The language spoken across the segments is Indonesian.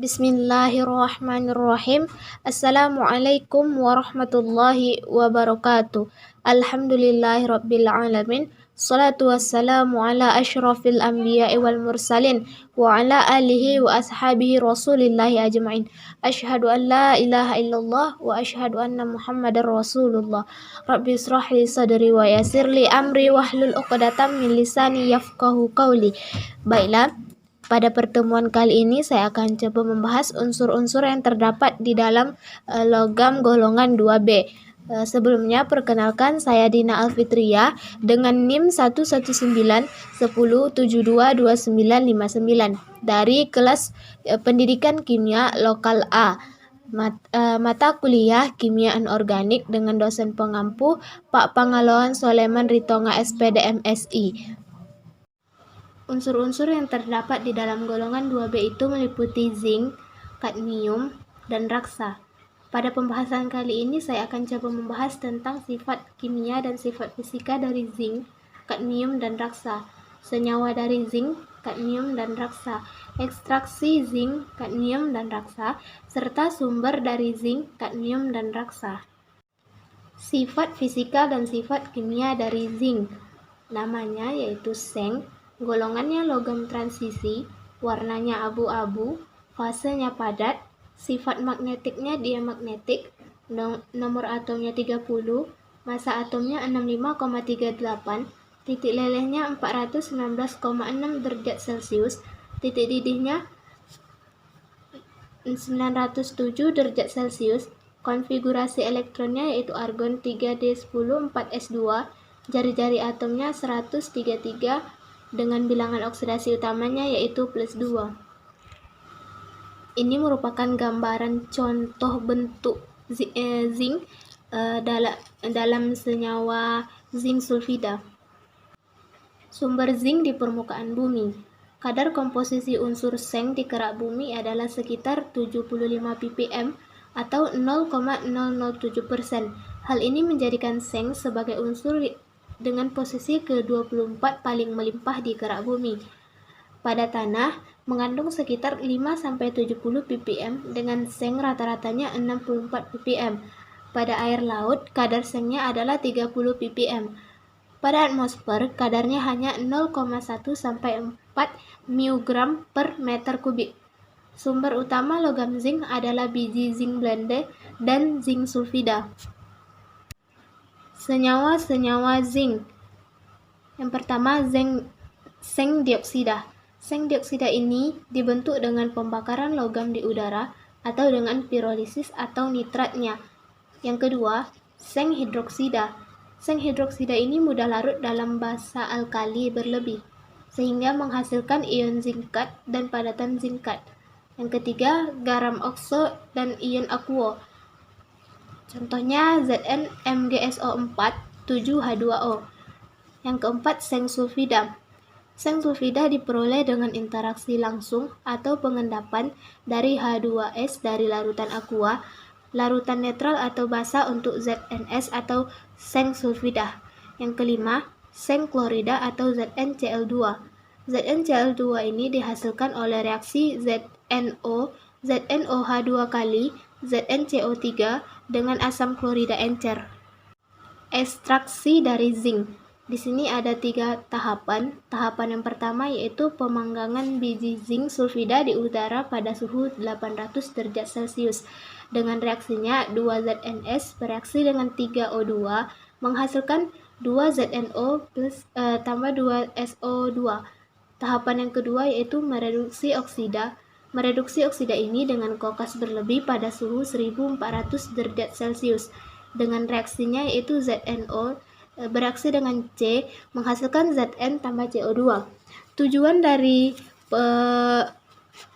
Bismillahirrahmanirrahim. Assalamualaikum warahmatullahi wabarakatuh. Alhamdulillahirabbil alamin. Salatu wassalamu ala asyrafil anbiya'i wal mursalin wa ala alihi wa ashabihi rasulillahi ajma'in. Asyhadu an la ilaha illallah wa asyhadu anna Muhammadar Rasulullah. Rabbi israh li sadri wa yassir li amri wahlul 'uqdatam min lisani yafqahu qawli. Baiklah, pada pertemuan kali ini saya akan coba membahas unsur-unsur yang terdapat di dalam logam golongan 2B. Sebelumnya perkenalkan, saya Dina Alfitriya dengan NIM 11910722959 dari kelas Pendidikan Kimia Lokal A. Mata kuliah Kimia Anorganik dengan dosen pengampu Pak Pangaloan Soleman Ritonga SPD MSI. Unsur-unsur yang terdapat di dalam golongan 2B itu meliputi zinc, kadmium, dan raksa. Pada pembahasan kali ini saya akan coba membahas tentang sifat kimia dan sifat fisika dari zinc, kadmium, dan raksa, senyawa dari zinc, kadmium, dan raksa, ekstraksi zinc, kadmium, dan raksa, serta sumber dari zinc, kadmium, dan raksa. Sifat fisika dan sifat kimia dari zinc. Namanya yaitu seng, golongannya logam transisi, warnanya abu-abu, fasenya padat, sifat magnetiknya diamagnetik, nomor atomnya 30, massa atomnya 65,38, titik lelehnya 419,6 derajat Celcius, titik didihnya 907 derajat Celcius, konfigurasi elektronnya yaitu argon 3d10 4s2, jari-jari atomnya 133 dengan bilangan oksidasi utamanya yaitu +2. Ini merupakan gambaran contoh bentuk zinc dalam senyawa zinc sulfida. Sumber zinc di permukaan bumi. Kadar komposisi unsur seng di kerak bumi adalah sekitar 75 ppm atau 0,007%. Hal ini menjadikan seng sebagai unsur dengan posisi ke-24 paling melimpah di kerak bumi. Pada tanah, mengandung sekitar 5-70 ppm dengan seng rata-ratanya 64 ppm. Pada air laut, kadar sengnya adalah 30 ppm. Pada atmosfer, kadarnya hanya 0,1-4 mg per meter kubik. Sumber utama logam zinc adalah biji zinc blende dan zinc sulfida. Senyawa-senyawa zinc. Yang pertama, seng dioksida. Seng dioksida ini dibentuk dengan pembakaran logam di udara atau dengan pirolisis atau nitratnya. Yang kedua, seng hidroksida. Seng hidroksida ini mudah larut dalam basa alkali berlebih, sehingga menghasilkan ion zinkat dan padatan zinkat. Yang ketiga, garam okso dan ion aquo. Contohnya ZnMgSO4 7H2O. Yang keempat, seng sulfida. Seng sulfida diperoleh dengan interaksi langsung atau pengendapan dari H2S dari larutan aqua, larutan netral atau basa untuk ZnS atau seng sulfida. Yang kelima, seng klorida atau ZnCl2. ZnCl2 ini dihasilkan oleh reaksi ZnOH2 kali ZnCO3 dengan asam klorida encer. Ekstraksi dari zinc. Di sini ada 3 tahapan. Tahapan yang pertama yaitu pemanggangan biji zinc sulfida di udara pada suhu 800 derajat Celcius. Dengan reaksinya 2ZnS bereaksi dengan 3O2 menghasilkan 2ZnO tambah 2SO2. Tahapan yang kedua yaitu mereduksi oksida. Mereduksi oksida ini dengan kokas berlebih pada suhu 1400 derajat Celcius. Dengan reaksinya yaitu ZnO bereaksi dengan C menghasilkan Zn tambah CO2. Tujuan dari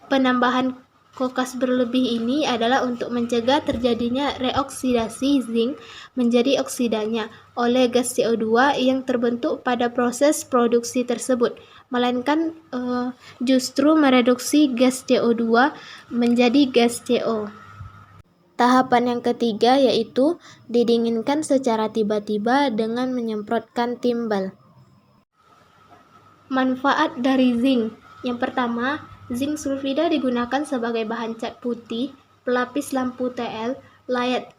penambahan kokas berlebih ini adalah untuk mencegah terjadinya reoksidasi zinc menjadi oksidanya oleh gas CO2 yang terbentuk pada proses produksi tersebut, melainkan justru mereduksi gas CO2 menjadi gas CO. Tahapan yang ketiga yaitu didinginkan secara tiba-tiba dengan menyemprotkan timbal. Manfaat dari zinc. Yang pertama, Zinc sulfida digunakan sebagai bahan cat putih, pelapis lampu TL,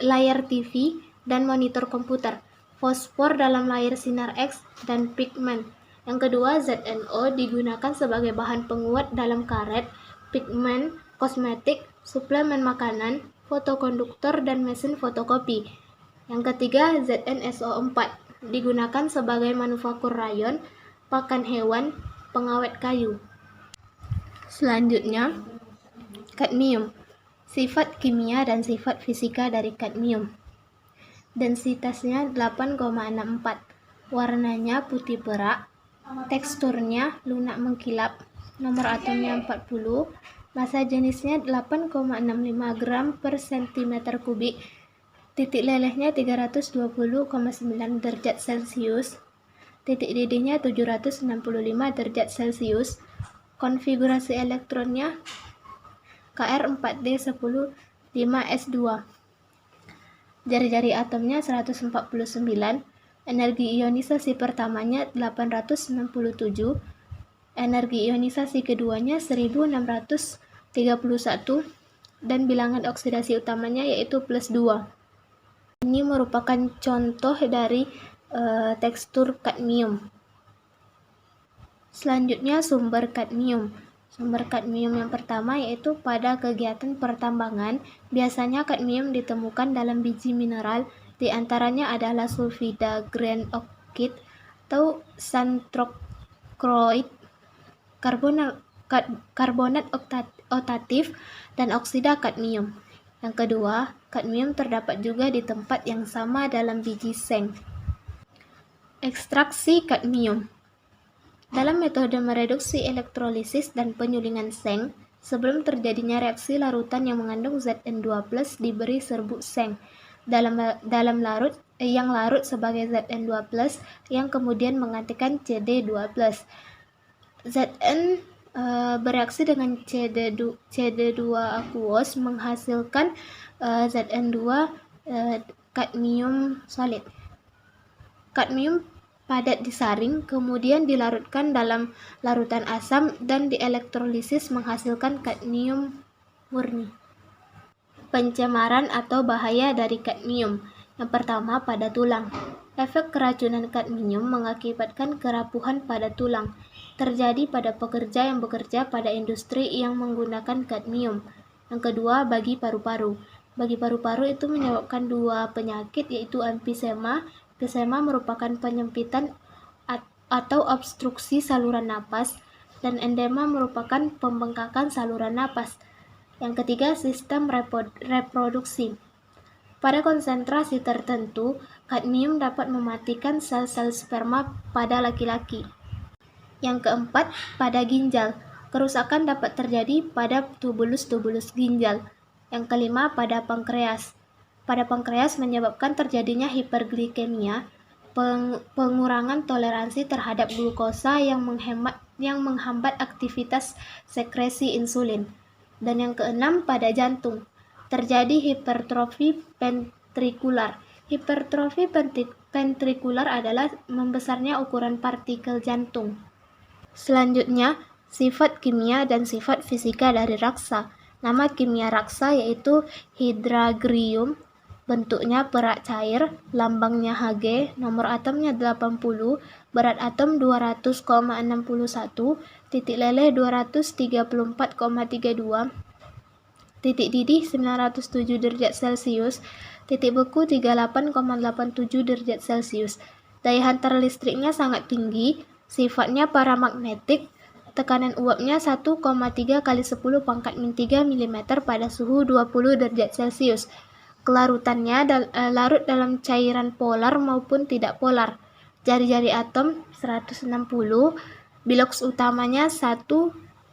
layar TV, dan monitor komputer, fosfor dalam layar sinar X, dan pigmen. Yang kedua, ZNO digunakan sebagai bahan penguat dalam karet, pigmen, kosmetik, suplemen makanan, fotokonduktor, dan mesin fotokopi. Yang ketiga, ZnSO4 digunakan sebagai manufaktur rayon, pakan hewan, pengawet kayu. Selanjutnya, kadmium. Sifat kimia dan sifat fisika dari kadmium. Densitasnya 8,64. Warnanya putih perak. Teksturnya lunak mengkilap. Nomor atomnya 40. Massa jenisnya 8,65 gram per cm kubik. Titik lelehnya 320,9 derajat Celcius. Titik didihnya 765 derajat Celcius. Konfigurasi elektronnya Kr4D10 5s2. Jari-jari atomnya 149. Energi ionisasi pertamanya 867. Energi ionisasi keduanya 1631. Dan bilangan oksidasi utamanya yaitu +2. Ini merupakan contoh dari tekstur kadmium. Selanjutnya, sumber kadmium. Sumber kadmium yang pertama yaitu pada kegiatan pertambangan. Biasanya kadmium ditemukan dalam biji mineral, di antaranya adalah sulfida grand oxide atau santrochloride, karbonat oktatif, dan oksida kadmium. Yang kedua, kadmium terdapat juga di tempat yang sama dalam biji seng. Ekstraksi kadmium. Dalam metode mereduksi elektrolisis dan penyulingan seng, sebelum terjadinya reaksi larutan yang mengandung Zn2+ diberi serbuk seng dalam larut yang larut sebagai Zn2+, yang kemudian menggantikan Cd2+. Zn bereaksi dengan Cd2 aqueous menghasilkan Zn2 kadmium solid. Kadmium padat disaring, kemudian dilarutkan dalam larutan asam dan dielektrolisis menghasilkan kadmium murni. Pencemaran atau bahaya dari kadmium. Yang pertama, pada tulang. Efek keracunan kadmium mengakibatkan kerapuhan pada tulang. Terjadi pada pekerja yang bekerja pada industri yang menggunakan kadmium. Yang kedua, bagi paru-paru. Bagi paru-paru itu menyebabkan dua penyakit, yaitu emfisema. Emfisema merupakan penyempitan atau obstruksi saluran napas, dan endema merupakan pembengkakan saluran napas. Yang ketiga, sistem reproduksi. Pada konsentrasi tertentu, kadmium dapat mematikan sel-sel sperma pada laki-laki. Yang keempat, pada ginjal. Kerusakan dapat terjadi pada tubulus-tubulus ginjal. Yang kelima, pada pankreas. Pada pankreas menyebabkan terjadinya hiperglikemia, pengurangan toleransi terhadap glukosa yang menghambat aktivitas sekresi insulin. Dan yang keenam, pada jantung. Terjadi hipertrofi ventrikular. Hipertrofi ventrikular adalah membesarnya ukuran partikel jantung. Selanjutnya, sifat kimia dan sifat fisika dari raksa. Nama kimia raksa yaitu hydranggium, bentuknya perak cair, lambangnya Hg, nomor atomnya 80, berat atom 200,61, titik leleh 234,32, titik didih 907 derajat Celcius, titik beku 38,87 derajat Celcius. Daya hantar listriknya sangat tinggi, sifatnya paramagnetik, tekanan uapnya 1,3 kali 10⁻³ mm pada suhu 20 derajat Celcius. Kelarutannya larut dalam cairan polar maupun tidak polar. Jari-jari atom 160, biloks utamanya 1,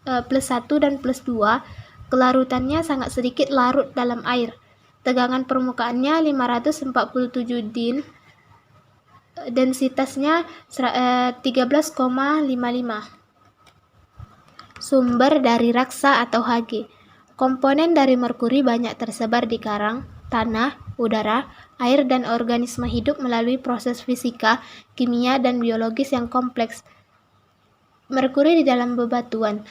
+1 dan +2. Kelarutannya sangat sedikit larut dalam air. Tegangan permukaannya 547 din. Densitasnya 13,55. Sumber dari raksa atau Hg. Komponen dari merkuri banyak tersebar di karang, tanah, udara, air, dan organisme hidup melalui proses fisika, kimia, dan biologis yang kompleks. Merkuri di dalam bebatuan.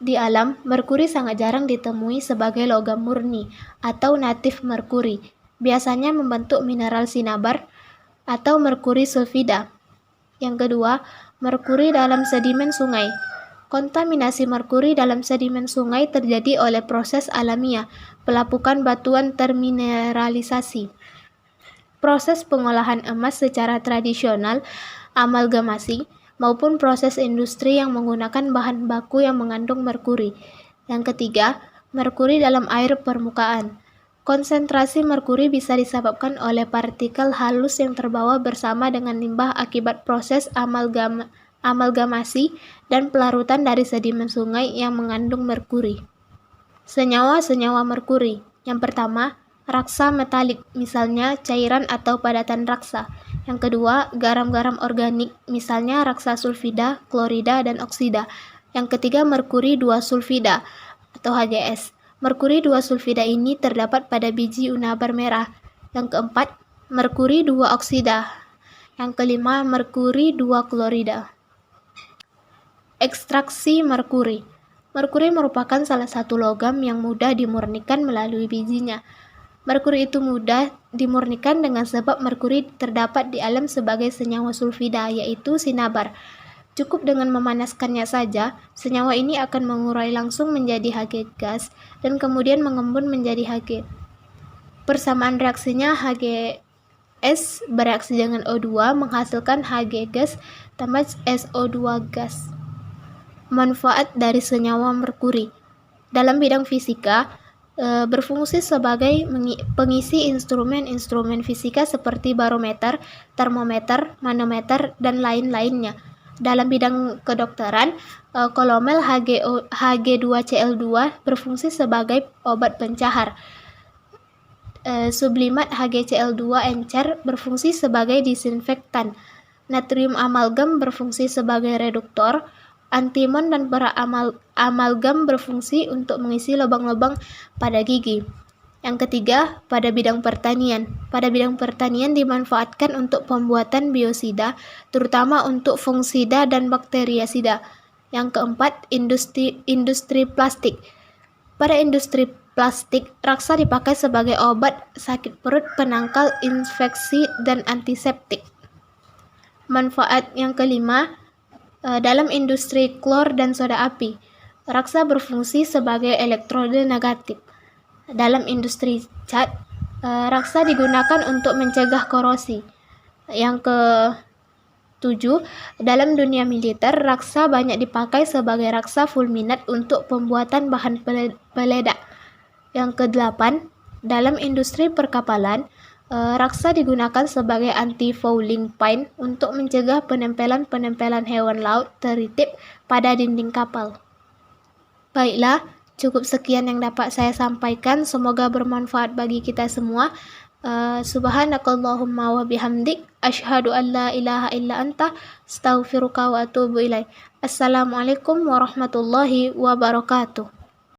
Di alam, merkuri sangat jarang ditemui sebagai logam murni atau natif merkuri. Biasanya membentuk mineral sinabar atau merkuri sulfida. Yang kedua, merkuri dalam sedimen sungai. Kontaminasi merkuri dalam sedimen sungai terjadi oleh proses alamiah, pelapukan batuan termineralisasi. Proses pengolahan emas secara tradisional, amalgamasi, maupun proses industri yang menggunakan bahan baku yang mengandung merkuri. Yang ketiga, merkuri dalam air permukaan. Konsentrasi merkuri bisa disebabkan oleh partikel halus yang terbawa bersama dengan limbah akibat proses amalgamasi dan pelarutan dari sedimen sungai yang mengandung merkuri. Senyawa-senyawa merkuri. Yang pertama, raksa metalik, misalnya cairan atau padatan raksa. Yang kedua, garam-garam organik, misalnya raksa sulfida, klorida, dan oksida. Yang ketiga, merkuri 2 sulfida atau HGS. Merkuri 2 sulfida ini terdapat pada biji unabar merah. Yang keempat, merkuri 2 oksida. Yang kelima, merkuri 2 klorida. Ekstraksi merkuri. Merkuri merupakan salah satu logam yang mudah dimurnikan melalui bijinya. Merkuri itu mudah dimurnikan dengan sebab merkuri terdapat di alam sebagai senyawa sulfida, yaitu sinabar. Cukup dengan memanaskannya saja, senyawa ini akan mengurai langsung menjadi Hg gas dan kemudian mengembun menjadi Hg. Persamaan reaksinya HgS bereaksi dengan O2 menghasilkan Hg gas tambah SO2 gas. Manfaat dari senyawa merkuri. Dalam bidang fisika, berfungsi sebagai pengisi instrumen-instrumen fisika seperti barometer, termometer, manometer, dan lain-lainnya. Dalam bidang kedokteran, kolomel Hg2Cl2 berfungsi sebagai obat pencahar. Sublimat HgCl2 encer berfungsi sebagai disinfektan. Natrium amalgam berfungsi sebagai reduktor. Antimon dan perak amalgam berfungsi untuk mengisi lubang-lubang pada gigi. Yang ketiga, pada bidang pertanian. Pada bidang pertanian dimanfaatkan untuk pembuatan biosida, terutama untuk fungisida dan bakteriasida. Yang keempat, industri plastik. Pada industri plastik, raksa dipakai sebagai obat sakit perut, penangkal infeksi, dan antiseptik. Manfaat yang kelima, dalam industri klor dan soda api, raksa berfungsi sebagai elektrode negatif. Dalam industri cat, raksa digunakan untuk mencegah korosi. Yang ke-7, dalam dunia militer, raksa banyak dipakai sebagai raksa fulminat untuk pembuatan bahan peledak. Yang ke-8, dalam industri perkapalan, raksa digunakan sebagai anti-fouling paint untuk mencegah penempelan-penempelan hewan laut teritip pada dinding kapal. Baiklah, cukup sekian yang dapat saya sampaikan. Semoga bermanfaat bagi kita semua. Subhanakallahumma wa bihamdik, asyhadu an la ilaha illa anta, astaghfiruka wa atubu ilaik. Assalamualaikum warahmatullahi wabarakatuh.